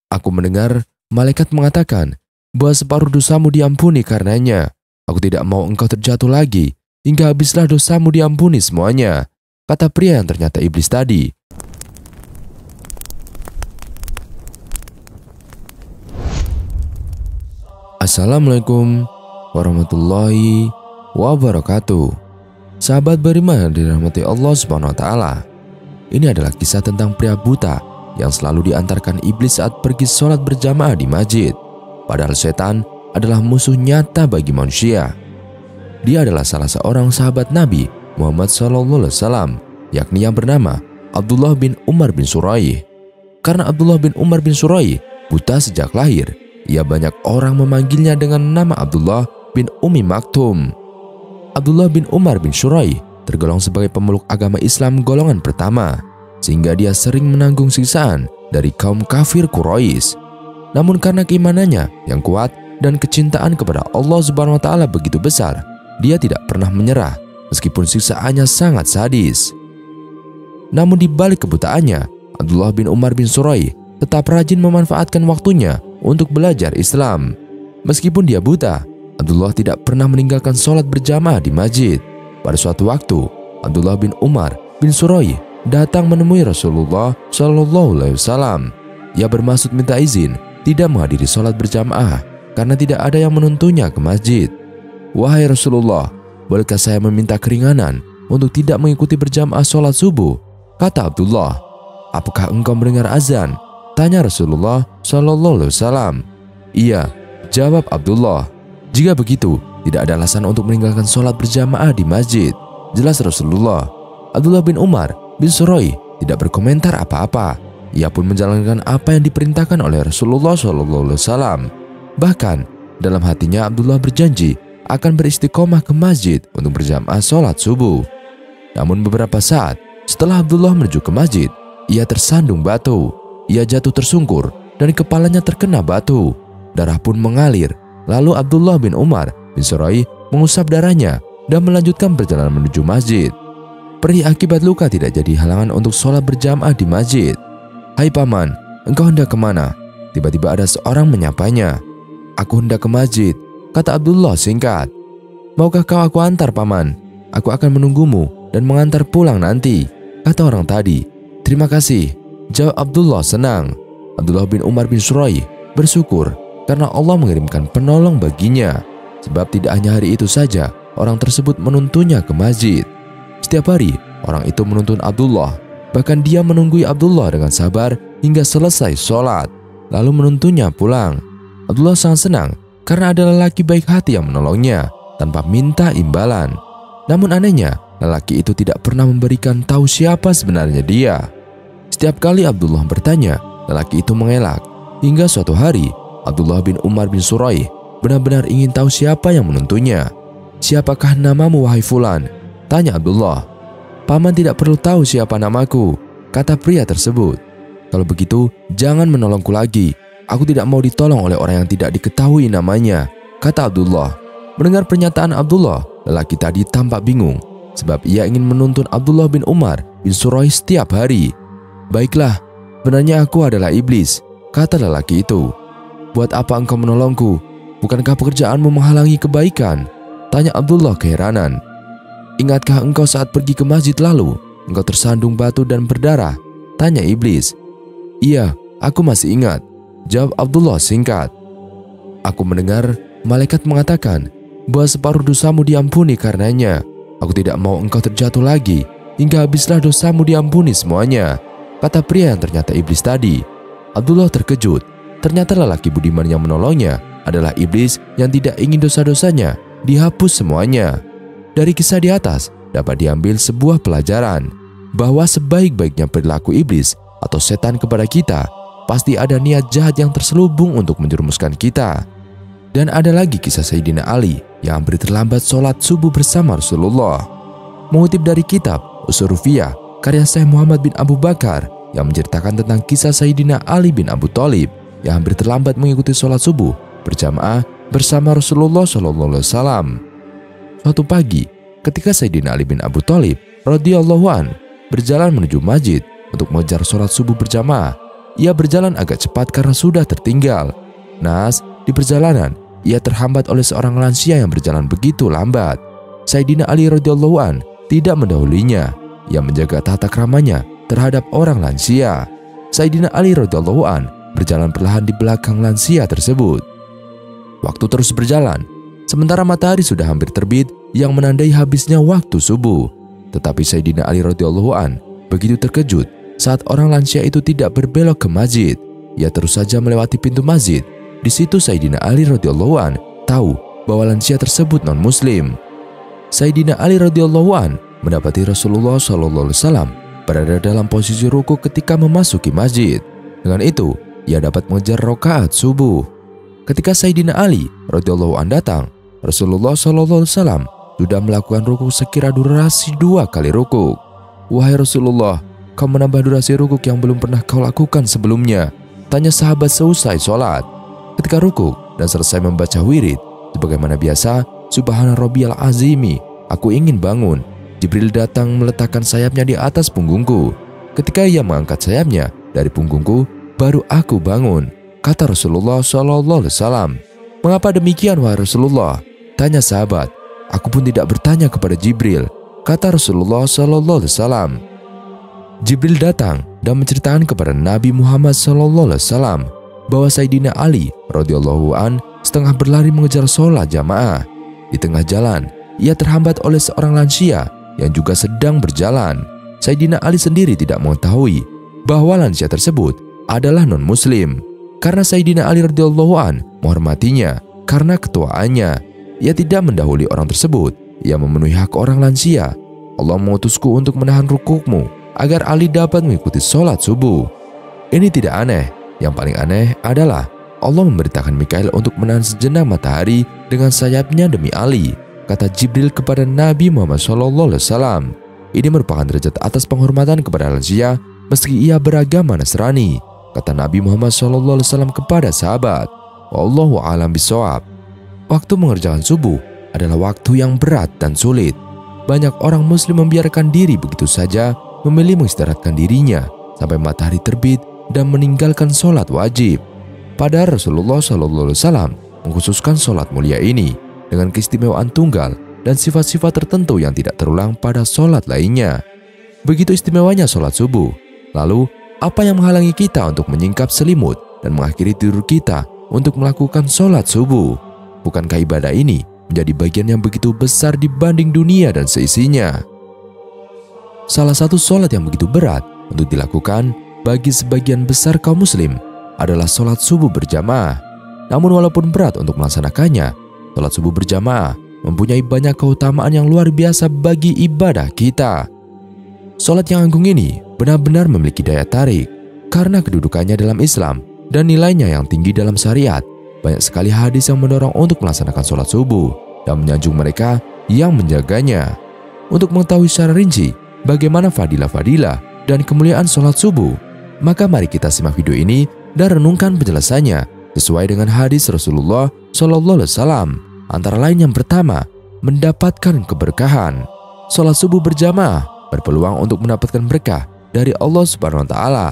Aku mendengar malaikat mengatakan bahwa separuh dosamu diampuni karenanya. Aku tidak mau engkau terjatuh lagi hingga habislah dosamu diampuni semuanya, kata pria yang ternyata iblis tadi. Assalamualaikum warahmatullahi wabarakatuh. Sahabat beriman yang dirahmati Allah Subhanahu wa taala. Ini adalah kisah tentang pria buta yang selalu diantarkan iblis saat pergi sholat berjamaah di masjid. Padahal setan adalah musuh nyata bagi manusia. Dia adalah salah seorang sahabat Nabi Muhammad SAW, yakni yang bernama Abdullah bin Umar bin Suraih. Karena Abdullah bin Umar bin Suraih buta sejak lahir, ia banyak orang memanggilnya dengan nama Abdullah bin Ummi Maktum. Abdullah bin Umar bin Suraih tergolong sebagai pemeluk agama Islam golongan pertama, sehingga dia sering menanggung siksaan dari kaum kafir Quraisy. Namun karena keimanannya yang kuat dan kecintaan kepada Allah Subhanahu wa taala begitu besar, dia tidak pernah menyerah meskipun siksaannya sangat sadis. Namun di balik kebutaannya, Abdullah bin Umar bin Suraih tetap rajin memanfaatkan waktunya untuk belajar Islam. Meskipun dia buta, Abdullah tidak pernah meninggalkan sholat berjamaah di masjid. Pada suatu waktu, Abdullah bin Umar bin Suraih datang menemui Rasulullah SAW. Ia bermaksud minta izin tidak menghadiri sholat berjamaah karena tidak ada yang menuntunnya ke masjid. Wahai Rasulullah, bolehkah saya meminta keringanan untuk tidak mengikuti berjamaah sholat subuh? Kata Abdullah. Apakah engkau mendengar azan? Tanya Rasulullah SAW. Iya, jawab Abdullah. Jika begitu, tidak ada alasan untuk meninggalkan sholat berjamaah di masjid. Jelas Rasulullah. Abdullah bin Umar bin Suraih tidak berkomentar apa-apa. Ia pun menjalankan apa yang diperintahkan oleh Rasulullah SAW. Bahkan dalam hatinya Abdullah berjanji akan beristiqomah ke masjid untuk berjamaah sholat subuh. Namun beberapa saat setelah Abdullah menuju ke masjid, ia tersandung batu. Ia jatuh tersungkur dan kepalanya terkena batu. Darah pun mengalir. Lalu Abdullah bin Umar bin Suraih mengusap darahnya dan melanjutkan perjalanan menuju masjid. Perih akibat luka tidak jadi halangan untuk sholat berjamaah di masjid. Hai paman, engkau hendak kemana? Tiba-tiba ada seorang menyapanya. Aku hendak ke masjid, kata Abdullah singkat. Maukah kau aku antar paman? Aku akan menunggumu dan mengantar pulang nanti, kata orang tadi. Terima kasih, jawab Abdullah senang. Abdullah bin Umar bin Suraih bersyukur karena Allah mengirimkan penolong baginya. Sebab tidak hanya hari itu saja orang tersebut menuntunnya ke masjid. Setiap hari orang itu menuntun Abdullah. Bahkan dia menunggui Abdullah dengan sabar hingga selesai sholat, lalu menuntunnya pulang. Abdullah sangat senang karena ada lelaki baik hati yang menolongnya tanpa minta imbalan. Namun anehnya, lelaki itu tidak pernah memberikan tahu siapa sebenarnya dia. Setiap kali Abdullah bertanya, lelaki itu mengelak. Hingga suatu hari, Abdullah bin Umar bin Suraih benar-benar ingin tahu siapa yang menuntunnya. Siapakah namamu wahai fulan? Tanya Abdullah. Paman tidak perlu tahu siapa namaku, kata pria tersebut. Kalau begitu, jangan menolongku lagi. Aku tidak mau ditolong oleh orang yang tidak diketahui namanya, kata Abdullah. Mendengar pernyataan Abdullah, lelaki tadi tampak bingung sebab ia ingin menuntun Abdullah bin Umar bin Suraih setiap hari. Baiklah, sebenarnya aku adalah iblis, kata lelaki itu. Buat apa engkau menolongku? Bukankah pekerjaanmu menghalangi kebaikan? Tanya Abdullah keheranan. Ingatkah engkau saat pergi ke masjid lalu, engkau tersandung batu dan berdarah? Tanya iblis. Iya, aku masih ingat, jawab Abdullah singkat. Aku mendengar malaikat mengatakan bahwa separuh dosamu diampuni karenanya. Aku tidak mau engkau terjatuh lagi hingga habislah dosamu diampuni semuanya, kata pria yang ternyata iblis tadi. Abdullah terkejut. Ternyata lelaki budiman yang menolongnya adalah iblis yang tidak ingin dosa-dosanya dihapus semuanya. Dari kisah di atas dapat diambil sebuah pelajaran bahwa sebaik-baiknya perilaku iblis atau setan kepada kita, pasti ada niat jahat yang terselubung untuk menjerumuskan kita. Dan ada lagi kisah Sayyidina Ali yang hampir terlambat sholat subuh bersama Rasulullah. Mengutip dari kitab Usurufiyah karya Syekh Muhammad bin Abu Bakar yang menceritakan tentang kisah Sayyidina Ali bin Abu Thalib yang hampir terlambat mengikuti sholat subuh berjamaah bersama Rasulullah SAW. Suatu pagi, ketika Sayyidina Ali bin Abu Thalib radhiyallahu an berjalan menuju masjid untuk mengejar sholat subuh berjamaah, ia berjalan agak cepat karena sudah tertinggal. Nas, di perjalanan, ia terhambat oleh seorang lansia yang berjalan begitu lambat. Sayyidina Ali radhiyallahu an tidak mendahulinya. Ia menjaga tata keramanya terhadap orang lansia. Sayyidina Ali radhiyallahu an berjalan perlahan di belakang lansia tersebut. Waktu terus berjalan, sementara matahari sudah hampir terbit yang menandai habisnya waktu subuh. Tetapi Sayyidina Ali radhiyallahu an begitu terkejut saat orang lansia itu tidak berbelok ke masjid. Ia terus saja melewati pintu masjid. Di situ Sayyidina Ali radhiyallahu an tahu bahwa lansia tersebut non-muslim. Sayyidina Ali radhiyallahu an mendapati Rasulullah SAW berada dalam posisi ruku ketika memasuki masjid. Dengan itu, ia dapat mengejar rakaat subuh. Ketika Sayyidina Ali radhiyallahu an datang, Rasulullah SAW sudah melakukan ruku sekira durasi 2 kali ruku. "Wahai Rasulullah, kau menambah durasi ruku yang belum pernah kau lakukan sebelumnya," tanya sahabat seusai sholat. Ketika ruku dan selesai membaca wirid, sebagaimana biasa, "Subhana rabbiyal azimi, aku ingin bangun." Jibril datang meletakkan sayapnya di atas punggungku. Ketika ia mengangkat sayapnya dari punggungku, baru aku bangun, kata Rasulullah SAW. "Mengapa demikian, wahai Rasulullah?" tanya sahabat. "Aku pun tidak bertanya kepada Jibril," kata Rasulullah SAW. Jibril datang dan menceritakan kepada Nabi Muhammad SAW bahwa Sayyidina Ali radhiyallahu an setengah berlari mengejar sholat jamaah. Di tengah jalan, ia terhambat oleh seorang lansia yang juga sedang berjalan. Sayyidina Ali sendiri tidak mengetahui bahwa lansia tersebut adalah non-muslim. Karena Sayyidina Ali radhiyallahu an menghormatinya karena ketuaannya, ia tidak mendahului orang tersebut. Ia memenuhi hak orang lansia. "Allah mengutusku untuk menahan rukukmu agar Ali dapat mengikuti sholat subuh." Ini tidak aneh. Yang paling aneh adalah Allah memberitakan Mikail untuk menahan sejenak matahari dengan sayapnya demi Ali, kata Jibril kepada Nabi Muhammad SAW. Ini merupakan derajat atas penghormatan kepada lansia meski ia beragama Nasrani, kata Nabi Muhammad SAW kepada sahabat. Wallahu a'lam bishawab. Waktu mengerjakan subuh adalah waktu yang berat dan sulit. Banyak orang muslim membiarkan diri begitu saja, memilih mengistirahatkan dirinya sampai matahari terbit dan meninggalkan sholat wajib. Padahal Rasulullah SAW mengkhususkan sholat mulia ini dengan keistimewaan tunggal dan sifat-sifat tertentu yang tidak terulang pada sholat lainnya. Begitu istimewanya sholat subuh. Lalu, apa yang menghalangi kita untuk menyingkap selimut dan mengakhiri tidur kita untuk melakukan sholat subuh? Bukankah ibadah ini menjadi bagian yang begitu besar dibanding dunia dan seisinya? Salah satu sholat yang begitu berat untuk dilakukan bagi sebagian besar kaum muslim adalah sholat subuh berjamaah. Namun walaupun berat untuk melaksanakannya, sholat subuh berjamaah mempunyai banyak keutamaan yang luar biasa bagi ibadah kita. Sholat yang agung ini benar-benar memiliki daya tarik karena kedudukannya dalam Islam dan nilainya yang tinggi dalam syariat. Banyak sekali hadis yang mendorong untuk melaksanakan sholat subuh dan menyanjung mereka yang menjaganya. Untuk mengetahui secara rinci bagaimana fadilah-fadilah dan kemuliaan sholat subuh, maka mari kita simak video ini dan renungkan penjelasannya sesuai dengan hadis Rasulullah SAW. Antara lain yang pertama, mendapatkan keberkahan. Sholat subuh berjamaah berpeluang untuk mendapatkan berkah dari Allah Subhanahu wa Ta'ala.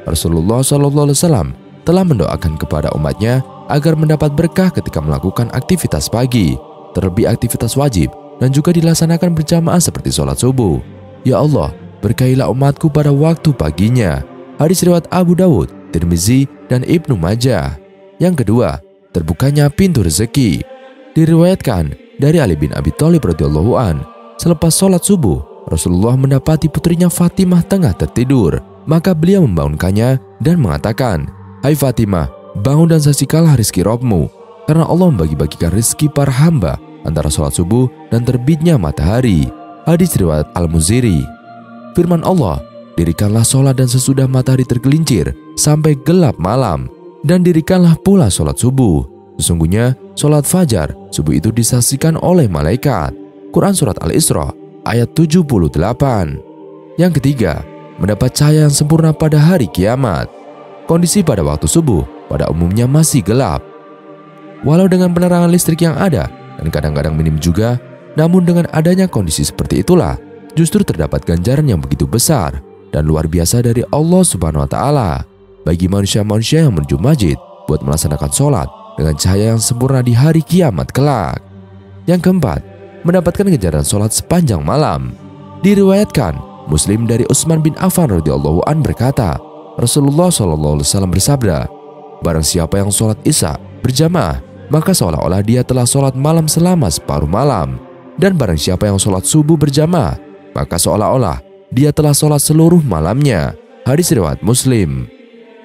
Rasulullah SAW telah mendoakan kepada umatnya agar mendapat berkah ketika melakukan aktivitas pagi, terlebih aktivitas wajib, dan juga dilaksanakan berjamaah seperti sholat subuh. Ya Allah, berkahilah umatku pada waktu paginya. Hadis riwayat Abu Dawud, Tirmizi, dan Ibnu Majah. Yang kedua, terbukanya pintu rezeki. Diriwayatkan dari Ali bin Abi Thalib radhiyallahu an, selepas sholat subuh, Rasulullah mendapati putrinya Fatimah tengah tertidur. Maka beliau membangunkannya dan mengatakan, "Hai Fatimah, bangun dan saksikanlah rizki Rabbmu, karena Allah membagi-bagikan rizki para hamba antara sholat subuh dan terbitnya matahari." Hadis riwayat Al-Muziri. Firman Allah, "Dirikanlah sholat dan sesudah matahari tergelincir sampai gelap malam, dan dirikanlah pula sholat subuh. Sesungguhnya sholat fajar subuh itu disaksikan oleh malaikat." Quran Surat Al-Isra ayat 78. Yang ketiga, mendapat cahaya yang sempurna pada hari kiamat. Kondisi pada waktu subuh pada umumnya masih gelap. Walau dengan penerangan listrik yang ada dan kadang-kadang minim juga, namun dengan adanya kondisi seperti itulah justru terdapat ganjaran yang begitu besar dan luar biasa dari Allah Subhanahu wa Ta'ala. bagi manusia-manusia yang menuju masjid buat melaksanakan sholat dengan cahaya yang sempurna di hari kiamat kelak. Yang keempat, mendapatkan ganjaran sholat sepanjang malam. Diriwayatkan Muslim dari Utsman bin Affan radhiyallahu an berkata, Rasulullah SAW bersabda, barang siapa yang sholat isya berjamaah, maka seolah-olah dia telah sholat malam selama separuh malam. Dan barang siapa yang sholat subuh berjamaah, maka seolah-olah dia telah sholat seluruh malamnya. Hadis riwayat Muslim.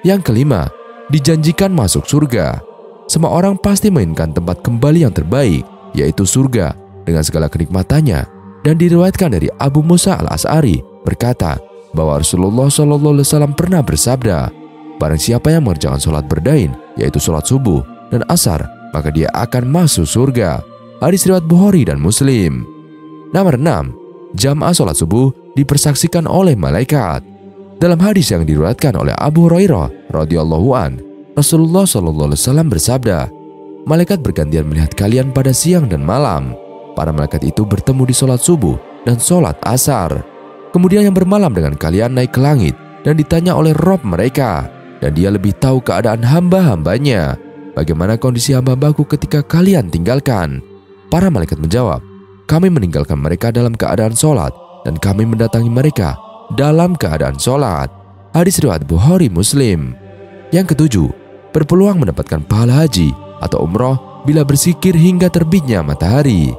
Yang kelima, dijanjikan masuk surga. Semua orang pasti menginginkan tempat kembali yang terbaik, yaitu surga dengan segala kenikmatannya. Dan diriwayatkan dari Abu Musa al-Asy'ari berkata bahwa Rasulullah SAW pernah bersabda, barang siapa yang mengerjakan sholat berdain, yaitu sholat subuh dan asar, maka dia akan masuk surga. Hadis riwayat Bukhari dan Muslim. Nomor 6, jamaah sholat subuh dipersaksikan oleh malaikat. Dalam hadis yang diriwayatkan oleh Abu Hurairah radhiyallahu an, Rasulullah SAW bersabda, malaikat bergantian melihat kalian pada siang dan malam. Para malaikat itu bertemu di sholat subuh dan sholat asar. Kemudian yang bermalam dengan kalian naik ke langit dan ditanya oleh Rob mereka, dan dia lebih tahu keadaan hamba-hambanya. Bagaimana kondisi hamba-hambaku ketika kalian tinggalkan? Para malaikat menjawab, kami meninggalkan mereka dalam keadaan sholat, dan kami mendatangi mereka dalam keadaan sholat. Hadis riwayat Bukhari Muslim. Yang ketujuh, berpeluang mendapatkan pahala haji atau umroh bila berzikir hingga terbitnya matahari.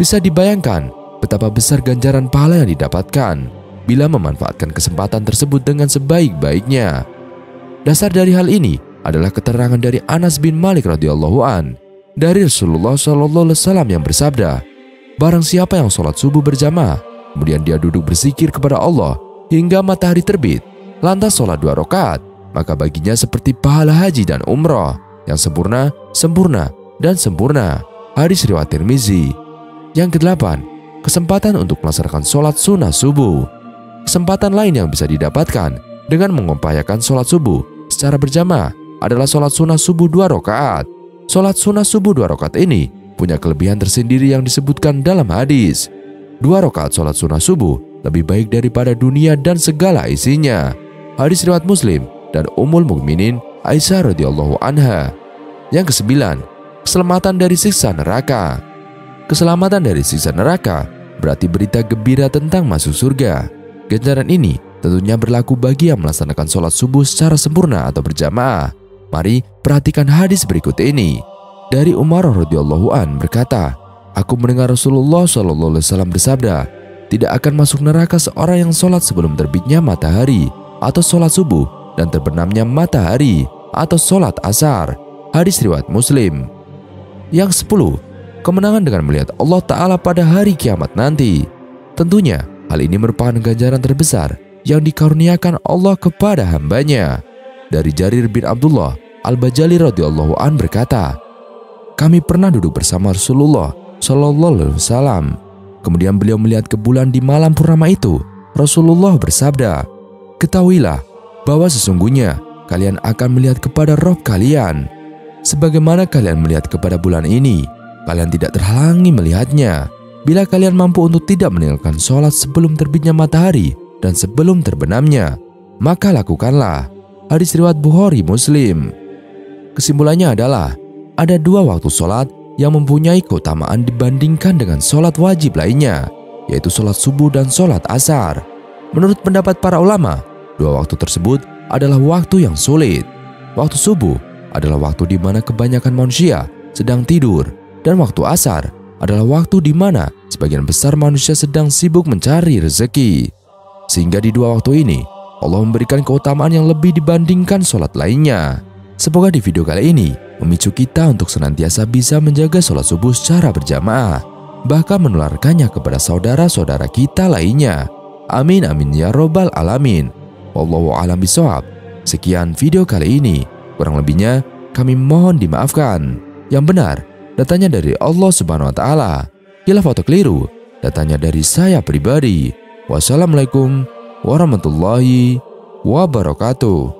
Bisa dibayangkan betapa besar ganjaran pahala yang didapatkan bila memanfaatkan kesempatan tersebut dengan sebaik-baiknya. Dasar dari hal ini adalah keterangan dari Anas bin Malik radhiyallahu an dari Rasulullah SAW yang bersabda, barang siapa yang sholat subuh berjamaah, kemudian dia duduk berzikir kepada Allah hingga matahari terbit, lantas sholat 2 rakaat, maka baginya seperti pahala haji dan umroh yang sempurna, sempurna, dan sempurna. Hadis riwayat Tirmizi. Yang kedelapan, kesempatan untuk melaksanakan sholat sunnah subuh. Kesempatan lain yang bisa didapatkan dengan mengupayakan sholat subuh secara berjamaah adalah sholat sunnah subuh 2 rakaat. Sholat sunnah subuh 2 rakaat ini punya kelebihan tersendiri yang disebutkan dalam hadis. 2 rakaat sholat sunnah subuh lebih baik daripada dunia dan segala isinya. Hadis riwayat Muslim dan Ummul Mukminin Aisyah radhiyallahu anha. Yang kesembilan, keselamatan dari siksa neraka. Keselamatan dari siksa neraka berarti berita gembira tentang masuk surga. Ganjaran ini tentunya berlaku bagi yang melaksanakan sholat subuh secara sempurna atau berjamaah. Mari perhatikan hadis berikut ini. Dari Umar radhiyallahu an berkata, aku mendengar Rasulullah SAW bersabda, tidak akan masuk neraka seorang yang sholat sebelum terbitnya matahari atau sholat subuh dan terbenamnya matahari atau sholat asar. Hadis riwayat Muslim. Yang 10, kemenangan dengan melihat Allah Ta'ala pada hari kiamat nanti. Tentunya hal ini merupakan ganjaran terbesar yang dikaruniakan Allah kepada hambanya. Dari Jarir bin Abdullah Al-Bajali radhiyallahu an berkata, kami pernah duduk bersama Rasulullah SAW. Kemudian beliau melihat ke bulan di malam purnama itu. Rasulullah bersabda, ketahuilah bahwa sesungguhnya kalian akan melihat kepada Rabb kalian. Sebagaimana kalian melihat kepada bulan ini, kalian tidak terhalangi melihatnya. Bila kalian mampu untuk tidak meninggalkan sholat sebelum terbitnya matahari dan sebelum terbenamnya, maka lakukanlah. Hadis riwayat Bukhari Muslim. Kesimpulannya adalah, ada 2 waktu sholat yang mempunyai keutamaan dibandingkan dengan sholat wajib lainnya, yaitu sholat subuh dan sholat asar. Menurut pendapat para ulama, 2 waktu tersebut adalah waktu yang sulit. Waktu subuh adalah waktu di mana kebanyakan manusia sedang tidur, dan waktu asar adalah waktu di mana sebagian besar manusia sedang sibuk mencari rezeki. Sehingga di 2 waktu ini, Allah memberikan keutamaan yang lebih dibandingkan sholat lainnya. Semoga di video kali ini memicu kita untuk senantiasa bisa menjaga sholat subuh secara berjamaah, bahkan menularkannya kepada saudara-saudara kita lainnya. Amin amin ya robbal alamin. Wallahu a'lam bishawab. Sekian video kali ini, kurang lebihnya kami mohon dimaafkan. Yang benar datanya dari Allah Subhanahu wa taala. Khilaf atau keliru datanya dari saya pribadi. Wassalamualaikum warahmatullahi wabarakatuh.